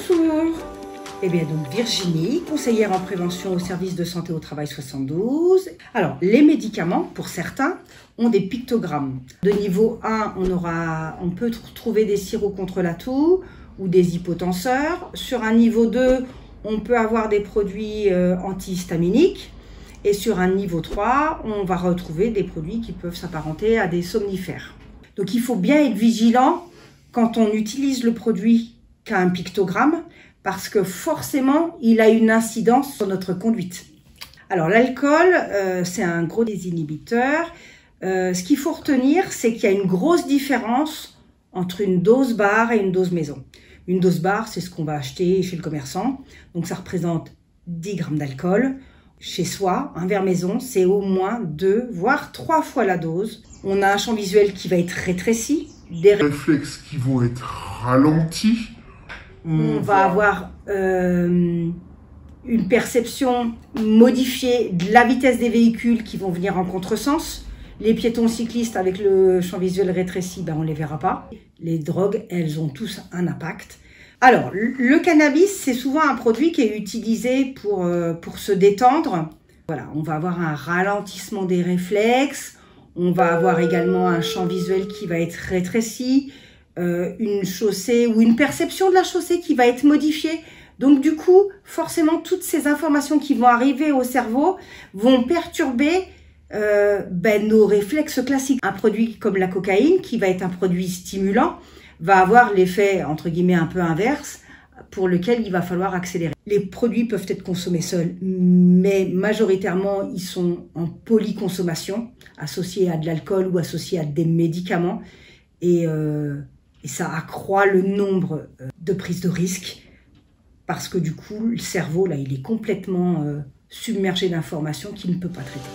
Bonjour. Eh bien donc Virginie, conseillère en prévention au service de santé au travail 72. Alors les médicaments, pour certains, ont des pictogrammes. De niveau 1, on peut trouver des sirops contre la toux ou des hypotenseurs. Sur un niveau 2, on peut avoir des produits antihistaminiques. Et sur un niveau 3, on va retrouver des produits qui peuvent s'apparenter à des somnifères. Donc il faut bien être vigilant quand on utilise le produit qui a un pictogramme, parce que forcément, il a une incidence sur notre conduite. Alors l'alcool, c'est un gros désinhibiteur. Ce qu'il faut retenir, c'est qu'il y a une grosse différence entre une dose bar et une dose maison. Une dose bar, c'est ce qu'on va acheter chez le commerçant. Donc ça représente 10 grammes d'alcool. Chez soi, un verre maison, c'est au moins 2, voire 3 fois la dose. On a un champ visuel qui va être rétréci. Des réflexes qui vont être ralentis. On va avoir une perception modifiée de la vitesse des véhicules qui vont venir en contresens. Les piétons cyclistes avec le champ visuel rétréci, on ne les verra pas. Les drogues, elles ont tous un impact. Alors, le cannabis, c'est souvent un produit qui est utilisé pour se détendre. Voilà, on va avoir un ralentissement des réflexes. On va avoir également un champ visuel qui va être rétréci. Une chaussée ou une perception de la chaussée qui va être modifiée. Donc du coup, forcément, toutes ces informations qui vont arriver au cerveau vont perturber nos réflexes classiques. Un produit comme la cocaïne, qui va être un produit stimulant, va avoir l'effet, entre guillemets, un peu inverse, pour lequel il va falloir accélérer. Les produits peuvent être consommés seuls, mais majoritairement, ils sont en polyconsommation, associés à de l'alcool ou associés à des médicaments. Et ça accroît le nombre de prises de risques parce que du coup, le cerveau, là, il est complètement submergé d'informations qu'il ne peut pas traiter.